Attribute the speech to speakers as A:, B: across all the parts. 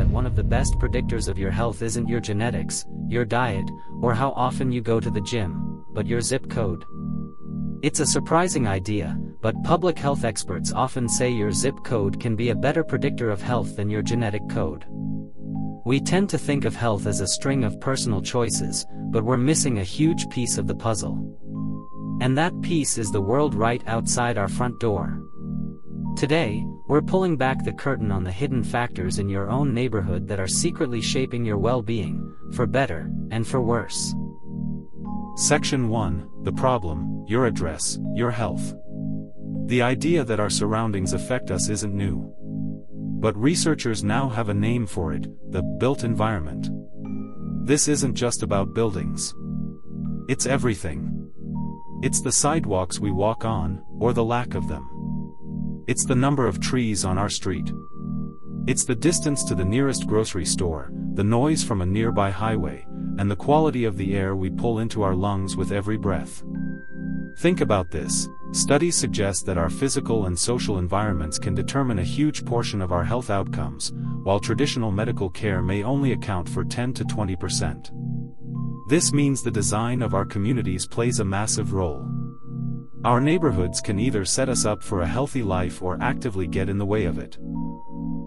A: that one of the best predictors of your health isn't your genetics, your diet, or how often you go to the gym, but your zip code? It's a surprising idea, but public health experts often say your zip code can be a better predictor of health than your genetic code. We tend to think of health as a string of personal choices, but we're missing a huge piece of the puzzle. And that piece is the world right outside our front door. Today, we're pulling back the curtain on the hidden factors in your own neighborhood that are secretly shaping your well-being, for better and for worse.
B: Section 1, The Problem, Your Address, Your Health. The idea that our surroundings affect us isn't new. But researchers now have a name for it, the built environment. This isn't just about buildings. It's everything. It's the sidewalks we walk on, or the lack of them. It's the number of trees on our street. It's the distance to the nearest grocery store, the noise from a nearby highway, and the quality of the air we pull into our lungs with every breath. Think about this. Studies suggest that our physical and social environments can determine a huge portion of our health outcomes, while traditional medical care may only account for 10 to 20%. This means the design of our communities plays a massive role. Our neighborhoods can either set us up for a healthy life or actively get in the way of it.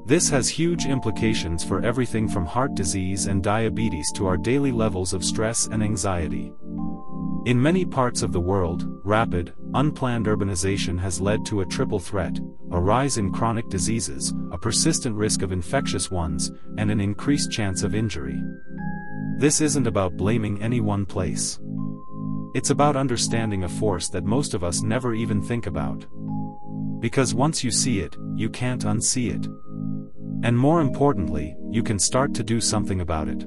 B: This has huge implications for everything from heart disease and diabetes to our daily levels of stress and anxiety. In many parts of the world, rapid, unplanned urbanization has led to a triple threat: a rise in chronic diseases, a persistent risk of infectious ones, and an increased chance of injury. This isn't about blaming any one place. It's about understanding a force that most of us never even think about. Because once you see it, you can't unsee it. And more importantly, you can start to do something about it.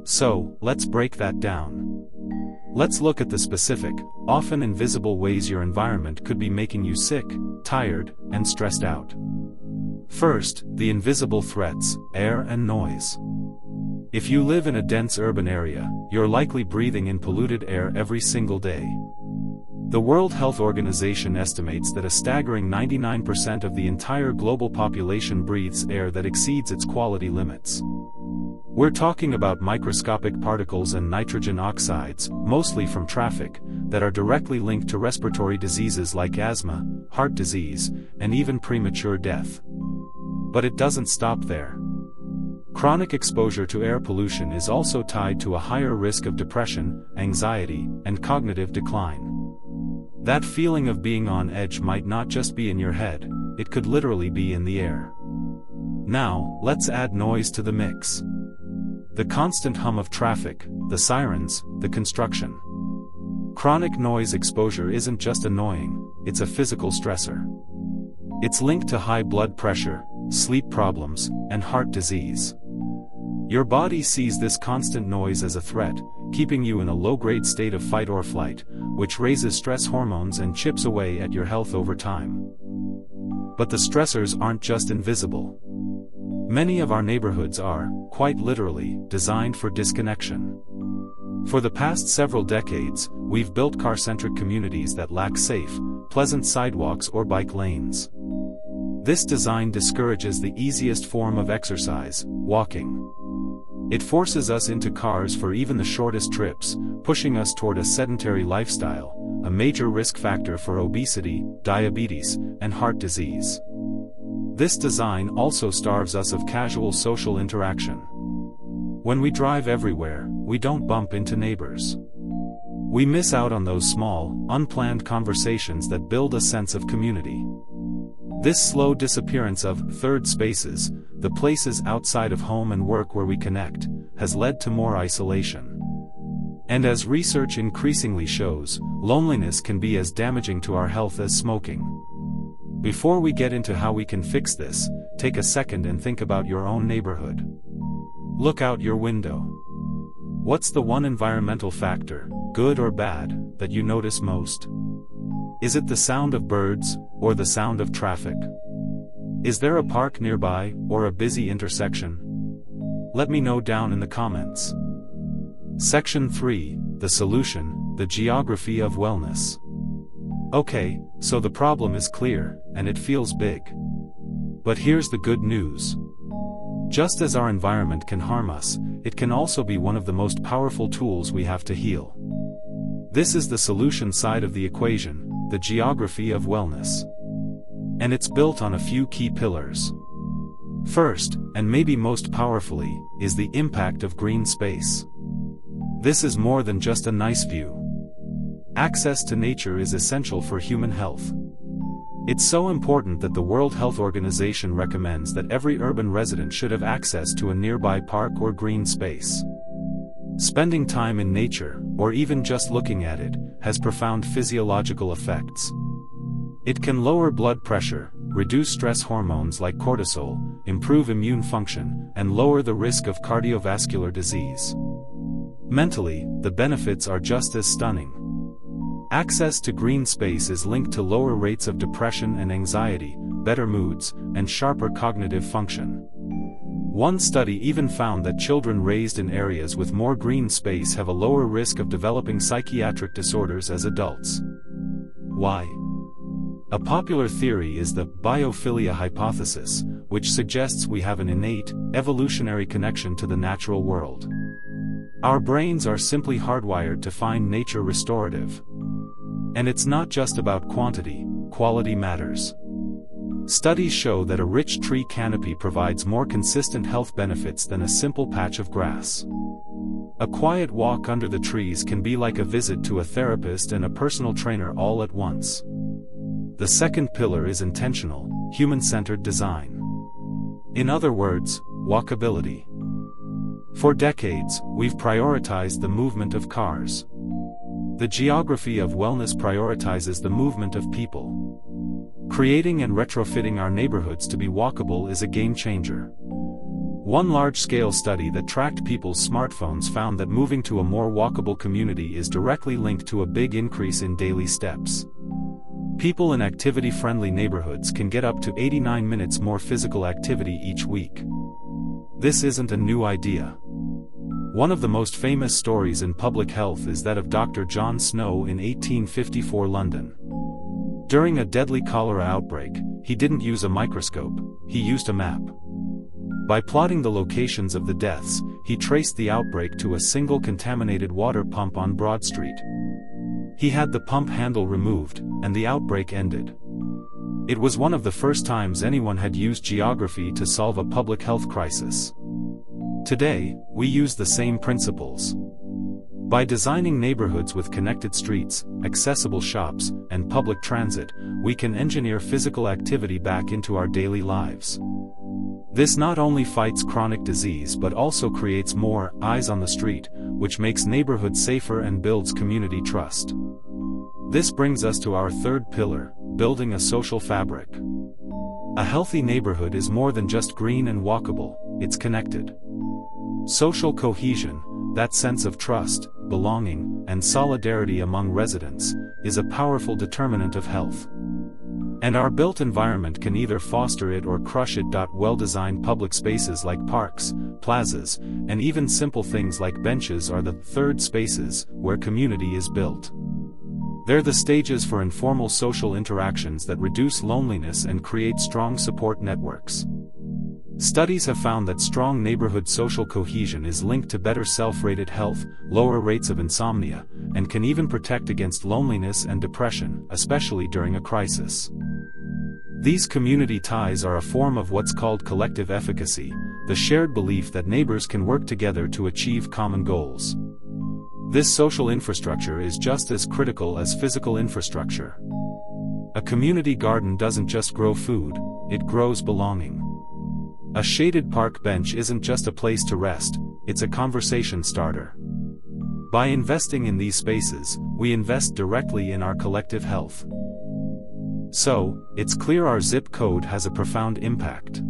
B: So, let's break that down. Let's look at the specific, often invisible ways your environment could be making you sick, tired, and stressed out. First, the invisible threats: air and noise. If you live in a dense urban area, you're likely breathing in polluted air every single day. The World Health Organization estimates that a staggering 99% of the entire global population breathes air that exceeds its quality limits. We're talking about microscopic particles and nitrogen oxides, mostly from traffic, that are directly linked to respiratory diseases like asthma, heart disease, and even premature death. But it doesn't stop there. Chronic exposure to air pollution is also tied to a higher risk of depression, anxiety, and cognitive decline. That feeling of being on edge might not just be in your head, it could literally be in the air. Now, let's add noise to the mix. The constant hum of traffic, the sirens, the construction. Chronic noise exposure isn't just annoying, it's a physical stressor. It's linked to high blood pressure, sleep problems, and heart disease. Your body sees this constant noise as a threat, keeping you in a low-grade state of fight or flight, which raises stress hormones and chips away at your health over time. But the stressors aren't just invisible. Many of our neighborhoods are, quite literally, designed for disconnection. For the past several decades, we've built car-centric communities that lack safe, pleasant sidewalks or bike lanes. This design discourages the easiest form of exercise, walking. It forces us into cars for even the shortest trips, pushing us toward a sedentary lifestyle, a major risk factor for obesity, diabetes, and heart disease. This design also starves us of casual social interaction. When we drive everywhere, we don't bump into neighbors. We miss out on those small, unplanned conversations that build a sense of community. This slow disappearance of third spaces, the places outside of home and work where we connect, has led to more isolation. And as research increasingly shows, loneliness can be as damaging to our health as smoking. Before we get into how we can fix this, take a second and think about your own neighborhood. Look out your window. What's the one environmental factor, good or bad, that you notice most? Is it the sound of birds, or the sound of traffic? Is there a park nearby, or a busy intersection? Let me know down in the comments. Section 3, The Solution, The Geography of Wellness. Okay, so the problem is clear, and it feels big. But here's the good news. Just as our environment can harm us, it can also be one of the most powerful tools we have to heal. This is the solution side of the equation, the geography of wellness. And it's built on a few key pillars. First, and maybe most powerfully, is the impact of green space. This is more than just a nice view. Access to nature is essential for human health. It's so important that the World Health Organization recommends that every urban resident should have access to a nearby park or green space. Spending time in nature, or even just looking at it, has profound physiological effects. It can lower blood pressure, reduce stress hormones like cortisol, improve immune function, and lower the risk of cardiovascular disease. Mentally, the benefits are just as stunning. Access to green space is linked to lower rates of depression and anxiety, better moods, and sharper cognitive function. One study even found that children raised in areas with more green space have a lower risk of developing psychiatric disorders as adults. Why? A popular theory is the biophilia hypothesis, which suggests we have an innate, evolutionary connection to the natural world. Our brains are simply hardwired to find nature restorative. And it's not just about quantity, quality matters. Studies show that a rich tree canopy provides more consistent health benefits than a simple patch of grass. A quiet walk under the trees can be like a visit to a therapist and a personal trainer all at once. The second pillar is intentional, human-centered design. In other words, walkability. For decades, we've prioritized the movement of cars. The geography of wellness prioritizes the movement of people. Creating and retrofitting our neighborhoods to be walkable is a game changer. One large-scale study that tracked people's smartphones found that moving to a more walkable community is directly linked to a big increase in daily steps. People in activity-friendly neighborhoods can get up to 89 minutes more physical activity each week. This isn't a new idea. One of the most famous stories in public health is that of Dr. John Snow in 1854 London. During a deadly cholera outbreak, he didn't use a microscope, he used a map. By plotting the locations of the deaths, he traced the outbreak to a single contaminated water pump on Broad Street. He had the pump handle removed, and the outbreak ended. It was one of the first times anyone had used geography to solve a public health crisis. Today, we use the same principles. By designing neighborhoods with connected streets, accessible shops, and public transit, we can engineer physical activity back into our daily lives. This not only fights chronic disease but also creates more eyes on the street, which makes neighborhoods safer and builds community trust. This brings us to our third pillar, building a social fabric. A healthy neighborhood is more than just green and walkable, it's connected. Social cohesion, that sense of trust, belonging, and solidarity among residents, is a powerful determinant of health. And our built environment can either foster it or crush it. Well-designed public spaces like parks, plazas, and even simple things like benches are the third spaces where community is built. They're the stages for informal social interactions that reduce loneliness and create strong support networks. Studies have found that strong neighborhood social cohesion is linked to better self-rated health, lower rates of insomnia, and can even protect against loneliness and depression, especially during a crisis. These community ties are a form of what's called collective efficacy, the shared belief that neighbors can work together to achieve common goals. This social infrastructure is just as critical as physical infrastructure. A community garden doesn't just grow food, it grows belonging. A shaded park bench isn't just a place to rest, it's a conversation starter. By investing in these spaces, we invest directly in our collective health. So, it's clear our zip code has a profound impact.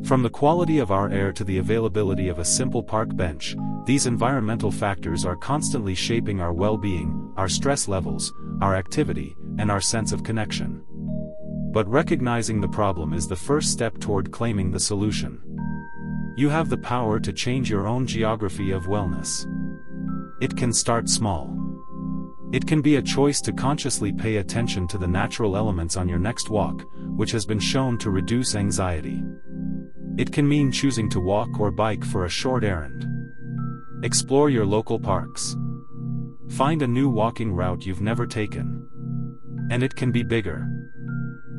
B: From the quality of our air to the availability of a simple park bench, these environmental factors are constantly shaping our well-being, our stress levels, our activity, and our sense of connection. But recognizing the problem is the first step toward claiming the solution. You have the power to change your own geography of wellness. It can start small. It can be a choice to consciously pay attention to the natural elements on your next walk, which has been shown to reduce anxiety. It can mean choosing to walk or bike for a short errand. Explore your local parks. Find a new walking route you've never taken. And it can be bigger.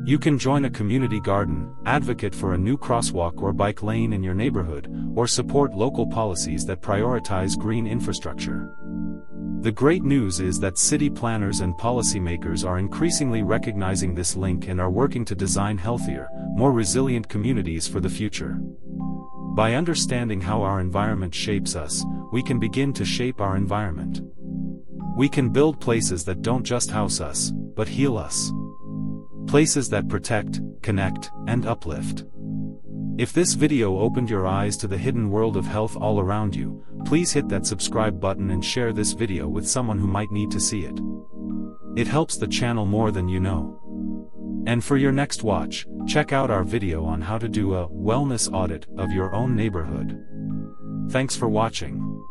B: You can join a community garden, advocate for a new crosswalk or bike lane in your neighborhood, or support local policies that prioritize green infrastructure. The great news is that city planners and policymakers are increasingly recognizing this link and are working to design healthier, more resilient communities for the future. By understanding how our environment shapes us, we can begin to shape our environment. We can build places that don't just house us, but heal us. Places that protect, connect, and uplift. If this video opened your eyes to the hidden world of health all around you, please hit that subscribe button and share this video with someone who might need to see it. It helps the channel more than you know. And for your next watch, check out our video on how to do a wellness audit of your own neighborhood. Thanks for watching.